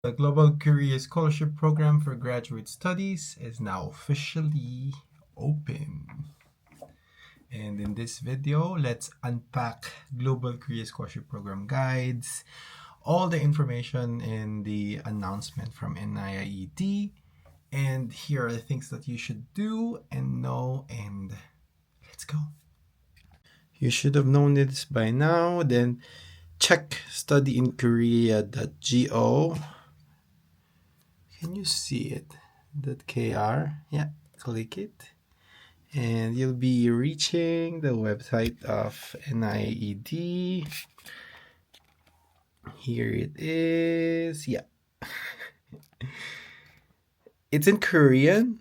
The Global Career Scholarship Program for Graduate Studies is now officially open. And in this video, let's unpack Global Career Scholarship Program guides, all the information in the announcement from NIIED, and here are the things that you should do and know, and let's go. You should have known this by now. Then check studyinkorea.go. Can you see it? .kr. Yeah, click it. And you'll be reaching the website of NIED. Here it is. Yeah. It's in Korean.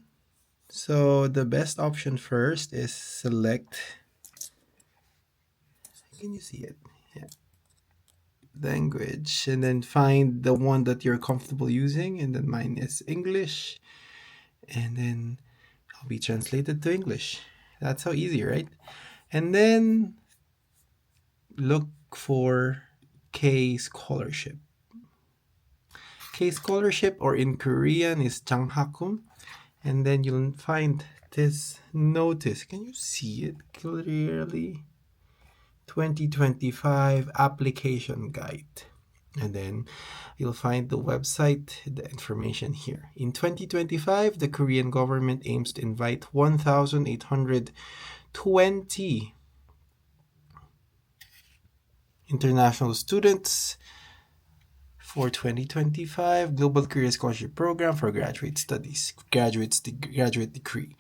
So the best option first is select. Can you see it? Yeah. Language, and then find the one that you're comfortable using, and then mine is English, and then I'll be translated to English. That's how easy, right? And then look for K Scholarship. K Scholarship, or in Korean, is Changhakum, and then you'll find this notice. Can you see it clearly? 2025 application guide, and then you'll find the website, the information here. In 2025, the Korean government aims to invite 1,820 international students for 2025 Global Career Scholarship Program for Graduate Studies, graduate degree.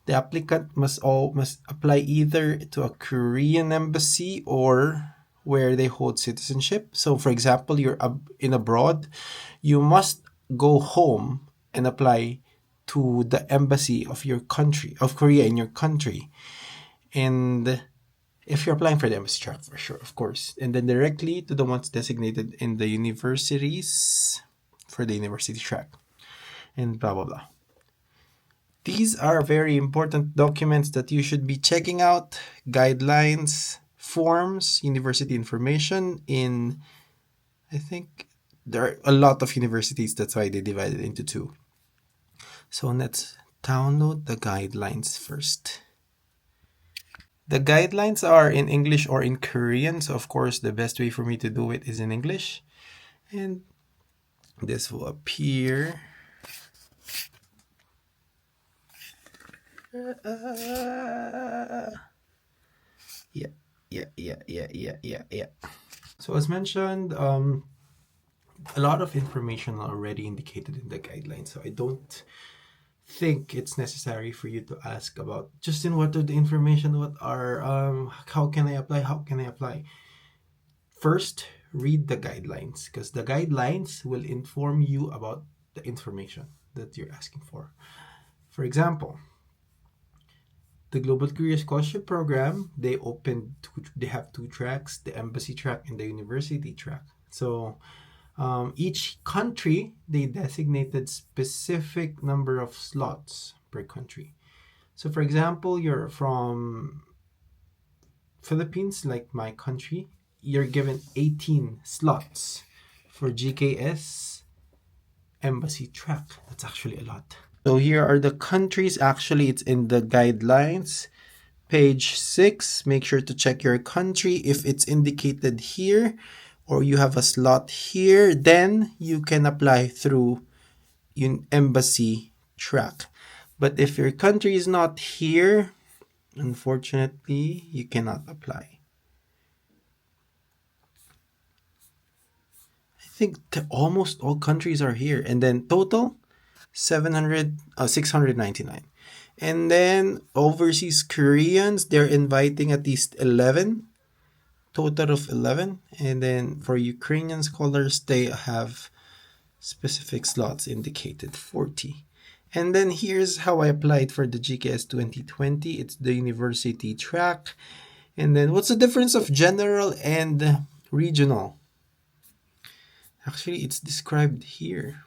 The applicant must apply either to a Korean embassy or where they hold citizenship. So, for example, you're in abroad, you must go home and apply to the embassy of your country, of Korea in your country. And if you're applying for the embassy track, for sure, of course. And then directly to the ones designated in the universities for the university track. And blah, blah, blah. These are very important documents that you should be checking out. Guidelines, forms, university information in, I think there are a lot of universities. That's why they divided into two. So let's download the guidelines first. The guidelines are in English or in Korean. So of course, the best way for me to do it is in English. And this will appear. Yeah. So as mentioned, a lot of information already indicated in the guidelines. So I don't think it's necessary for you to ask about, Justin, what are the information? What are, how can I apply? First, read the guidelines, because the guidelines will inform you about the information that you're asking for. For example, the Global Career Scholarship Program, they have two tracks, the embassy track and the university track. So each country, they designated specific number of slots per country. So for example, you're from Philippines, like my country, you're given 18 slots for GKS embassy track. That's actually a lot. So here are the countries. Actually, it's in the guidelines. Page 6, make sure to check your country. If it's indicated here or you have a slot here, then you can apply through embassy track. But if your country is not here, unfortunately, you cannot apply. I think almost all countries are here. And then total, 699. And then overseas Koreans, they're inviting at least 11, total of 11. And then for Ukrainian scholars, they have specific slots indicated, 40. And then here's how I applied for the GKS 2020. It's the university track. And then what's the difference of general and regional? Actually, it's described here.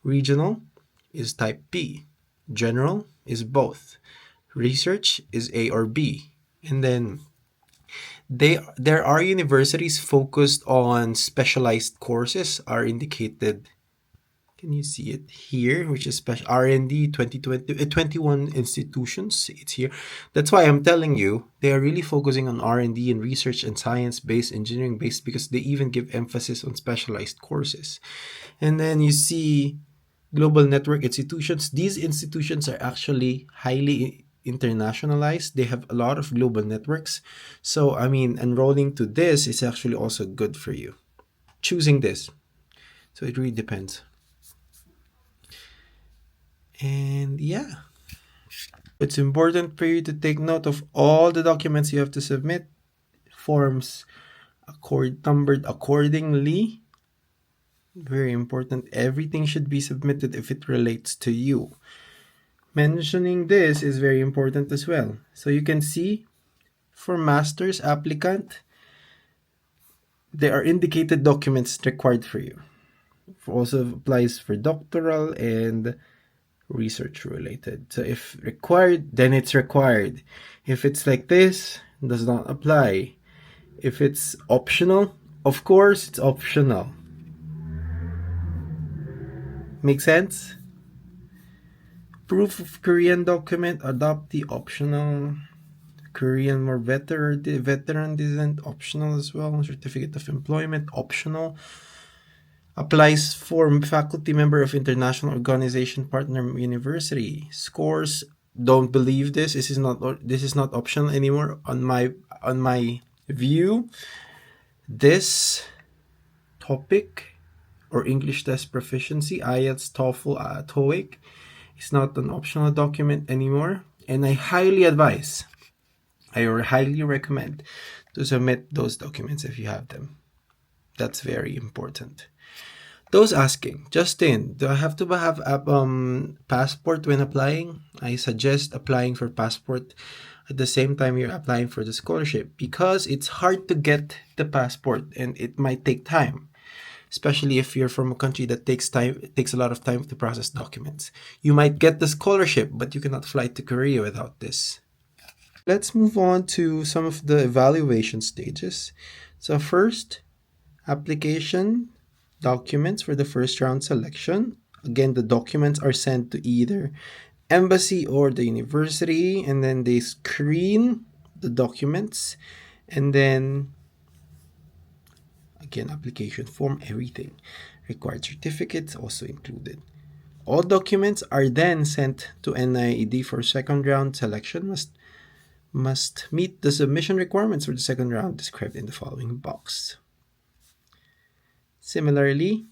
Regional is type B. General is both. Research is A or B. And then There are universities focused on specialized courses are indicated. Can you see it here? Which is special R&D 2020, 21 institutions. It's here. That's why I'm telling you they are really focusing on R&D and research and science-based, engineering-based, because they even give emphasis on specialized courses. And then you see global network institutions. These institutions are actually highly internationalized. They have a lot of global networks. So, I mean, enrolling to this is actually also good for you. Choosing this. So it really depends. And yeah, it's important for you to take note of all the documents you have to submit, forms numbered accordingly. Very important. Everything should be submitted if it relates to you. Mentioning this is very important as well. So you can see for master's applicant, there are indicated documents required for you. Also applies for doctoral and research related. So if required, then it's required. If it's like this, does not apply. If it's optional, of course it's optional. Make sense? Proof of Korean document, adoptee optional. Korean or veteran isn't optional as well. Certificate of employment optional. Applies for faculty member of international organization partner university. Scores, don't believe this. This is not optional anymore on my view. This topic or English test proficiency, IELTS, TOEFL, TOEIC, is not an optional document anymore. And I highly recommend to submit those documents if you have them. That's very important. Those asking, Justin, do I have to have a passport when applying? I suggest applying for passport at the same time you're applying for the scholarship, because it's hard to get the passport and it might take time, especially if you're from a country that takes a lot of time to process documents. You might get the scholarship, but you cannot fly to Korea without this. Let's move on to some of the evaluation stages. So first, application documents for the first round selection. Again, the documents are sent to either embassy or the university, and then they screen the documents, and then again, application form, everything. Required certificates also included. All documents are then sent to NIED for second round selection. Must meet the submission requirements for the second round described in the following box. Similarly,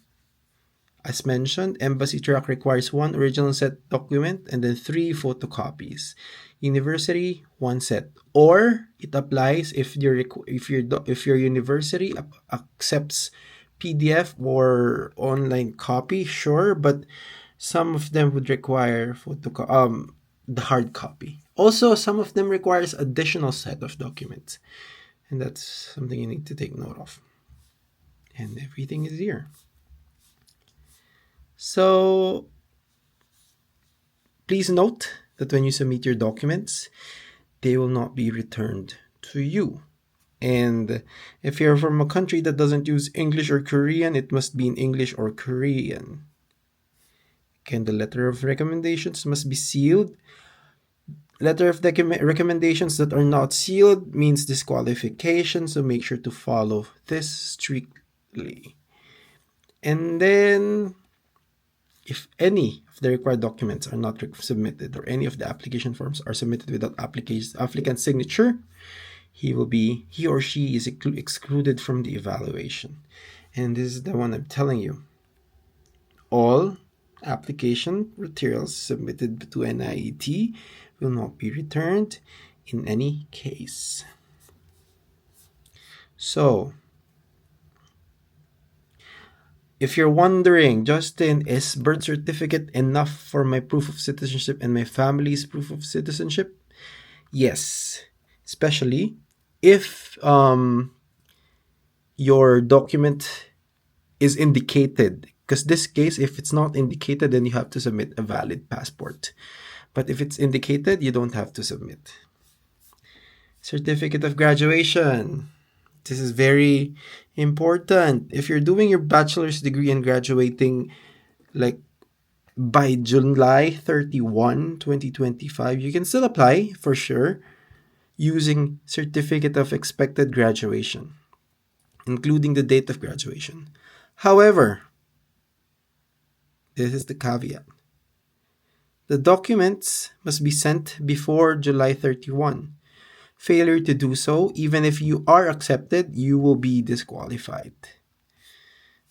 as mentioned, embassy track requires 1 original set document and then 3 photocopies. University, 1 set. Or it applies if your university accepts PDF or online copy, sure, but some of them would require the hard copy. Also, some of them requires additional set of documents, and that's something you need to take note of. And everything is here. So please note that when you submit your documents, they will not be returned to you. And if you're from a country that doesn't use English or Korean, it must be in English or Korean. Again, the letter of recommendations must be sealed. Letter of recommendations that are not sealed means disqualification, so make sure to follow this strictly. And then, if any of the required documents are not submitted, or any of the application forms are submitted without applicant's signature, he or she is excluded from the evaluation. And this is the one I'm telling you. All application materials submitted to NIET will not be returned in any case. So, if you're wondering, Justin, is birth certificate enough for my proof of citizenship and my family's proof of citizenship? Yes, especially if your document is indicated. Because this case, if it's not indicated, then you have to submit a valid passport. But if it's indicated, you don't have to submit. Certificate of graduation. This is very important. If you're doing your bachelor's degree and graduating like by July 31, 2025, you can still apply for sure using certificate of expected graduation, including the date of graduation. However, this is the caveat. The documents must be sent before July 31. Failure to do so, even if you are accepted, you will be disqualified.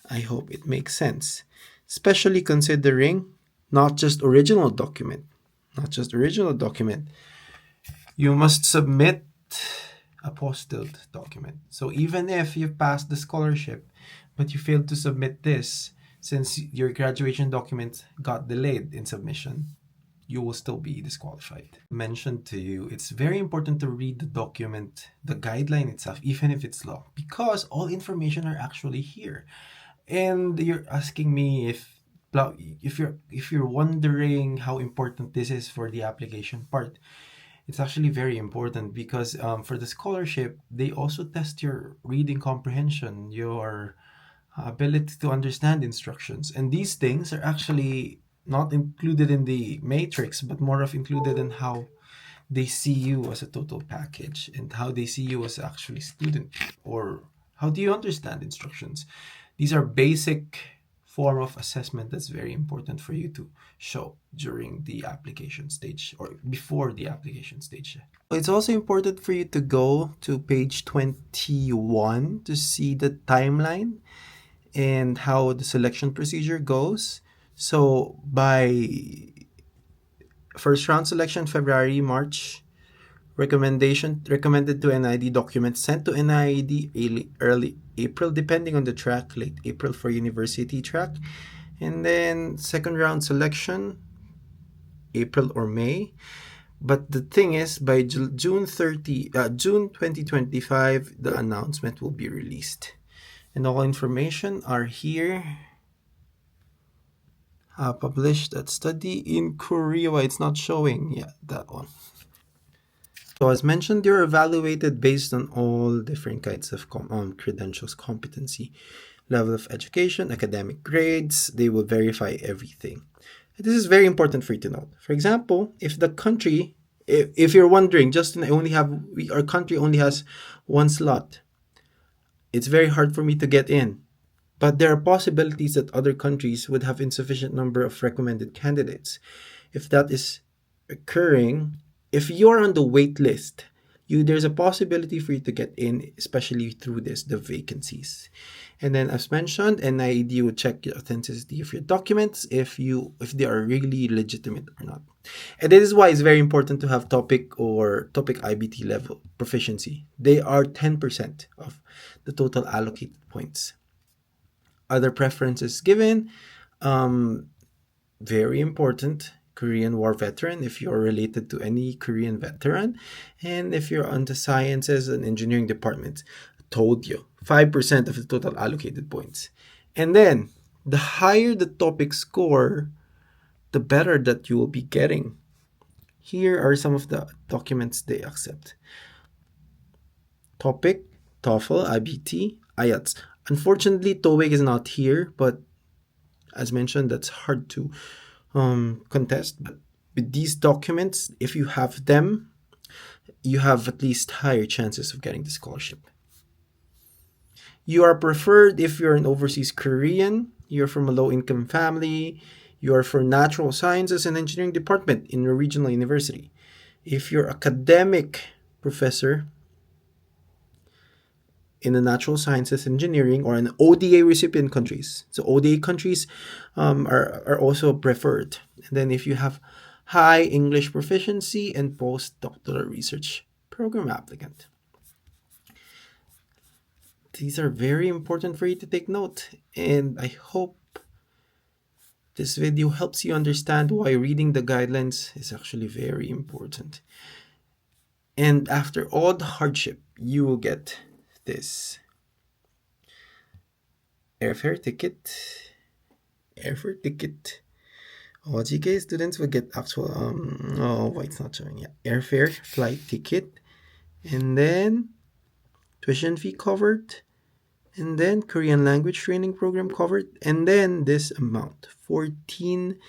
I hope it makes sense, especially considering not just original document, you must submit apostilled document. So even if you've passed the scholarship, but you failed to submit this, since your graduation document got delayed in submission, you will still be disqualified. Mentioned to you, it's very important to read the document, the guideline itself, even if it's long, because all information are actually here. And you're asking me if you're wondering how important this is for the application part. It's actually very important because for the scholarship, they also test your reading comprehension, your ability to understand instructions. And these things are actually not included in the matrix, but more of included in how they see you as a total package and how they see you as actually student, or how do you understand instructions. These are basic form of assessment that's very important for you to show during the application stage or before the application stage. It's also important for you to go to page 21 to see the timeline and how the selection procedure goes. So by first round selection, February, March, recommended to NID documents sent to NID early April, depending on the track, late April for university track. And then second round selection, April or May. But the thing is, by June 2025, the announcement will be released. And all information are here. Published at study in Korea. Why it's not showing? Yeah, that one. So as mentioned, you're evaluated based on all different kinds of credentials, competency, level of education, academic grades. They will verify everything. This is very important for you to note. For example, if the country, if you're wondering, Justin, our country only has one slot. It's very hard for me to get in. But there are possibilities that other countries would have insufficient number of recommended candidates. If that is occurring, if you're on the wait list, there's a possibility for you to get in, especially through the vacancies. And then as mentioned, NID will check the authenticity of your documents if they are really legitimate or not. And this is why it's very important to have topic IBT level proficiency. They are 10% of the total allocated points. Other preferences given, very important, Korean War veteran, if you're related to any Korean veteran, and if you're on the sciences and engineering department. Told you, 5% of the total allocated points. And then, the higher the topic score, the better that you will be getting. Here are some of the documents they accept. Topic, TOEFL, IBT, IELTS. Unfortunately, TOEIC is not here, but as mentioned, that's hard to contest. But with these documents, if you have them, you have at least higher chances of getting the scholarship. You are preferred if you're an overseas Korean, you're from a low-income family, you are for natural sciences and engineering department in a regional university. If you're academic professor in the natural sciences engineering or in ODA recipient countries. So ODA countries are also preferred. And then if you have high English proficiency and postdoctoral research program applicant. These are very important for you to take note. And I hope this video helps you understand why reading the guidelines is actually very important. And after all the hardship, you will get this airfare ticket. All GKS students will get actual why it's not showing. Yeah, airfare, flight ticket, and then tuition fee covered, and then Korean language training program covered, and then this amount 14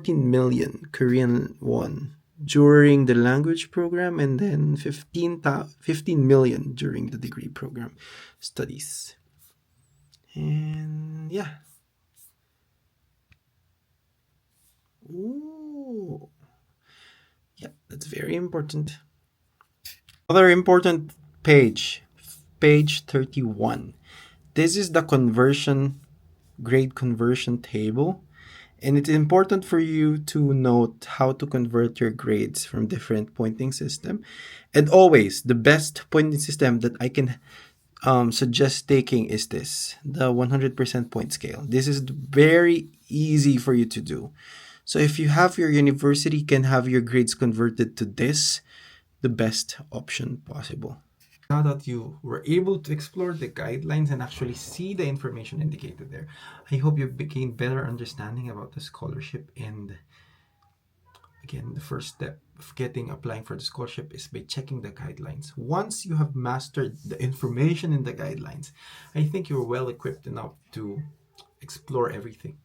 million Korean won during the language program, and then 15 million during the degree program studies. And yeah. Ooh. Yeah, that's very important. Another important page, page 31. This is the grade conversion table. And it's important for you to note how to convert your grades from different pointing system. And always, the best pointing system that I can suggest taking is this, the 100% point scale. This is very easy for you to do. So if you have your university can have your grades converted to this, the best option possible. Now that you were able to explore the guidelines and actually see the information indicated there, I hope you gained better understanding about the scholarship. And again, the first step of applying for the scholarship is by checking the guidelines. Once you have mastered the information in the guidelines, I think you're well equipped enough to explore everything.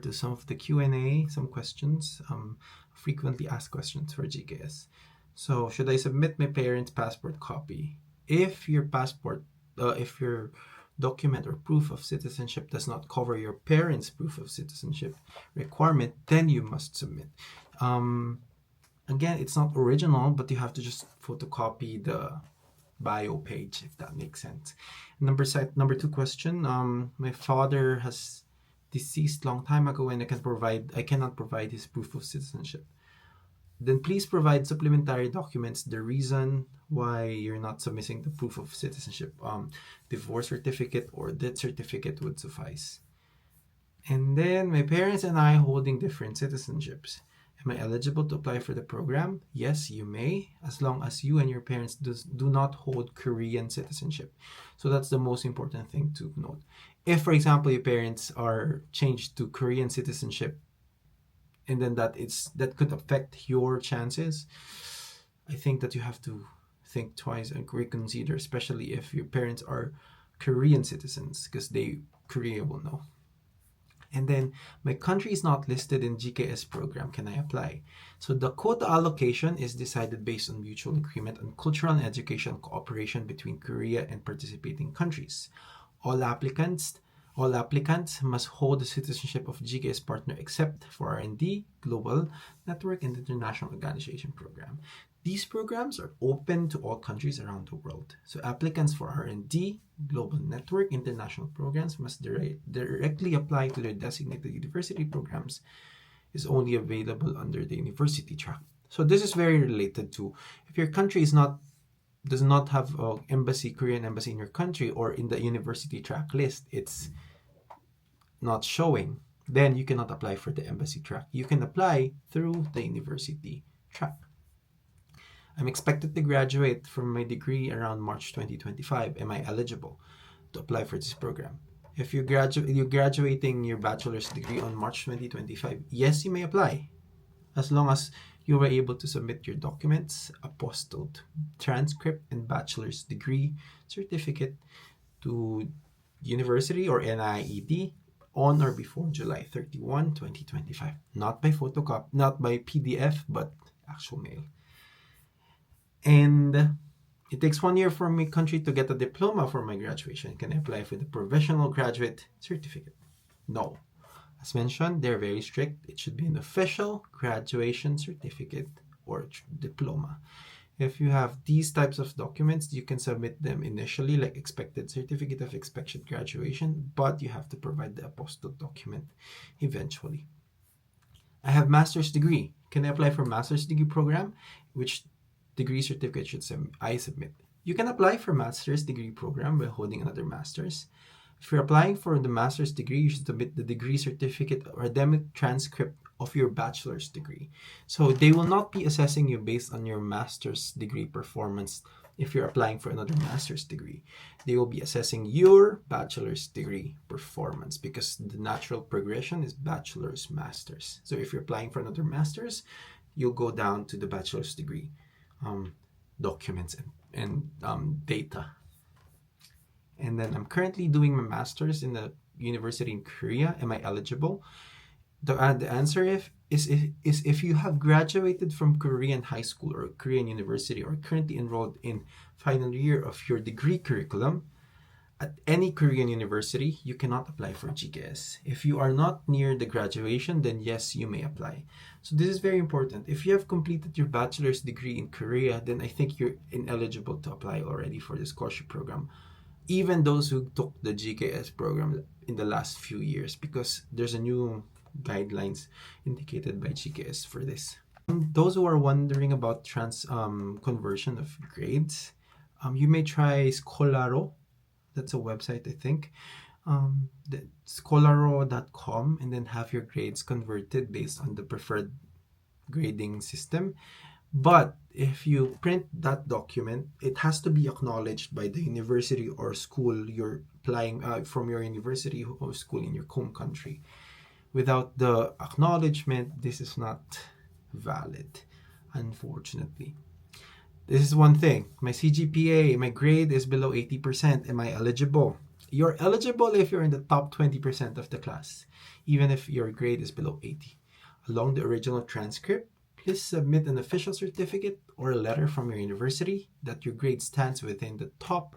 To some of the Q&A, some questions, frequently asked questions for GKS. So, should I submit my parents' passport copy? If your if your document or proof of citizenship does not cover your parents' proof of citizenship requirement, then you must submit. Again, it's not original, but you have to just photocopy the bio page, if that makes sense. Number two question. My father has deceased long time ago, and I cannot provide his proof of citizenship. Then please provide supplementary documents. The reason why you're not submitting the proof of citizenship, divorce certificate or death certificate would suffice. And then my parents and I holding different citizenships. Am I eligible to apply for the program? Yes, you may, as long as you and your parents do not hold Korean citizenship. So that's the most important thing to note. If, for example, your parents are changed to Korean citizenship, and then that could affect your chances, I think that you have to think twice and reconsider, especially if your parents are Korean citizens, because Korea will know. And then my country is not listed in GKS program. Can I apply? So the quota allocation is decided based on mutual agreement on cultural and educational cooperation between Korea and participating countries. All applicants must hold the citizenship of GKS partner except for R&D, Global Network, and International Organization Program. These programs are open to all countries around the world. So applicants for R&D, Global Network, international programs must directly apply to their designated university programs. Is only available under the university track. So this is very related to if your country does not have an Korean embassy in your country, or in the university track list, it's not showing, then you cannot apply for the embassy track. You can apply through the university track. I'm expected to graduate from my degree around March 2025. Am I eligible to apply for this program? If you're graduating your bachelor's degree on March 2025, yes, you may apply, as long as you were able to submit your documents, apostilled transcript, and bachelor's degree certificate to university or NIED on or before July 31, 2025. Not by photocopy, not by PDF, but actual mail. And it takes 1 year for my country to get a diploma for my graduation. Can I apply for the provisional graduate certificate? No. As mentioned, they're very strict. It should be an official graduation certificate or diploma. If you have these types of documents, you can submit them initially, like expected certificate of expected graduation, but you have to provide the apostille document eventually. I have master's degree. Can I apply for master's degree program? Which degree certificate should I submit? You can apply for master's degree program by holding another master's. If you're applying for the master's degree, you should submit the degree certificate or academic transcript of your bachelor's degree. So they will not be assessing you based on your master's degree performance if you're applying for another master's degree. They will be assessing your bachelor's degree performance, because the natural progression is bachelor's, master's. So if you're applying for another master's, you'll go down to the bachelor's degree. documents and data. And then I'm currently doing my master's in the university in Korea. Am I eligible? The answer is if you have graduated from Korean high school or Korean university or currently enrolled in final year of your degree curriculum at any Korean university, you cannot apply for GKS. If you are not near the graduation, then yes, you may apply. So this is very important. If you have completed your bachelor's degree in Korea, then I think you're ineligible to apply already for the scholarship program. Even those who took the GKS program in the last few years, because there's a new guidelines indicated by GKS for this. Those who are wondering about conversion of grades, you may try Scholaro. That's a website, I think. Scholaro.com, and then have your grades converted based on the preferred grading system. But if you print that document, it has to be acknowledged by the university or school you're applying from your university or school in your home country. Without the acknowledgement, this is not valid, unfortunately. This is one thing. My CGPA, my grade is below 80%. Am I eligible? You're eligible if you're in the top 20% of the class, even if your grade is below 80. Along the original transcript, please submit an official certificate or a letter from your university that your grade stands within the top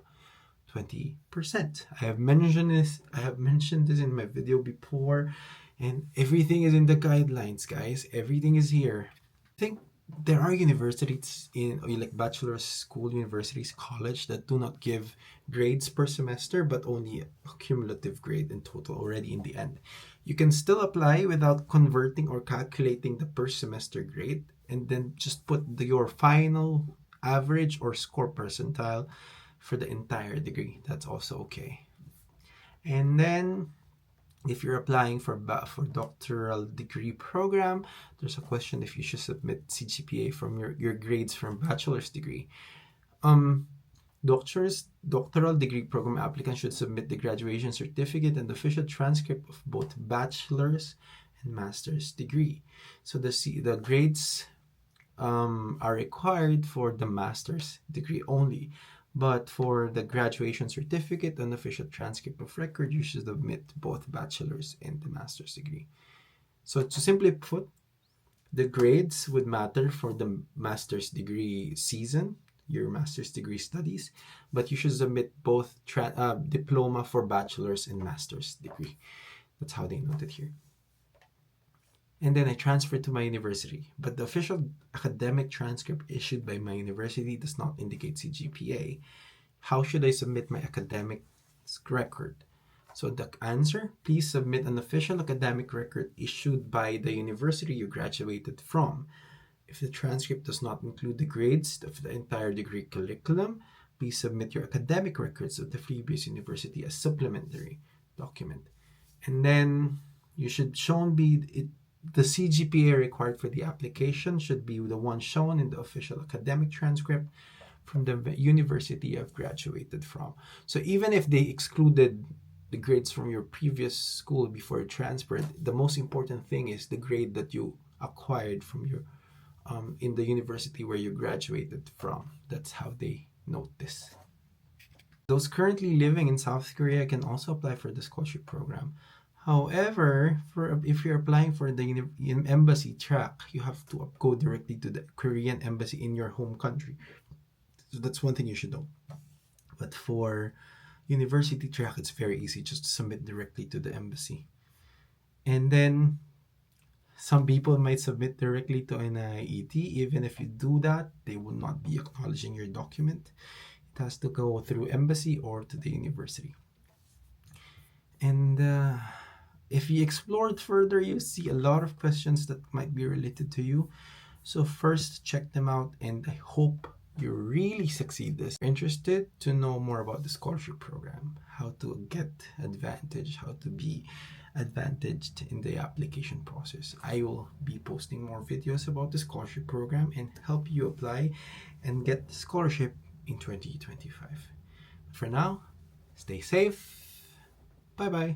20%. I have mentioned this in my video before, and everything is in the guidelines, guys. Everything is here. I think there are universities in like bachelor's school, universities, college that do not give grades per semester, but only a cumulative grade in total already in the end. You can still apply without converting or calculating the per semester grade, and then just put your final average or score percentile for the entire degree. That's also okay. And then if you're applying for doctoral degree program, there's a question if you should submit CGPA from your grades from bachelor's degree. Doctoral degree program applicants should submit the graduation certificate and the official transcript of both bachelor's and master's degree. So the grades are required for the master's degree only. But for the graduation certificate and official transcript of record, you should submit both bachelor's and the master's degree. So to simply put, the grades would matter for the master's degree season, your master's degree studies, but you should submit both diploma for bachelor's and master's degree. That's how they note it here. And then I transferred to my university, but the official academic transcript issued by my university does not indicate CGPA. How should I submit my academic record? So the answer, please submit an official academic record issued by the university you graduated from. If the transcript does not include the grades of the entire degree curriculum, please submit your academic records of the previous university as supplementary document. And then you should the CGPA required for the application should be the one shown in the official academic transcript from the university I've graduated from. So even if they excluded the grades from your previous school before you transferred, the most important thing is the grade that you acquired from your in the university where you graduated from. That's how they note this. Those currently living in South Korea can also apply for the scholarship program. However, if you're applying for the embassy track, you have to go directly to the Korean embassy in your home country. So that's one thing you should know. But for university track, it's very easy. Just submit directly to the embassy. And then some people might submit directly to NIET. Even if you do that, they will not be acknowledging your document. It has to go through embassy or to the university. And if you explored further, you see a lot of questions that might be related to you. So first, check them out, and I hope you really succeed this. If you're interested to know more about the scholarship program, how to get advantage, how to be advantaged in the application process, I will be posting more videos about the scholarship program and help you apply and get the scholarship in 2025. For now, stay safe. Bye-bye.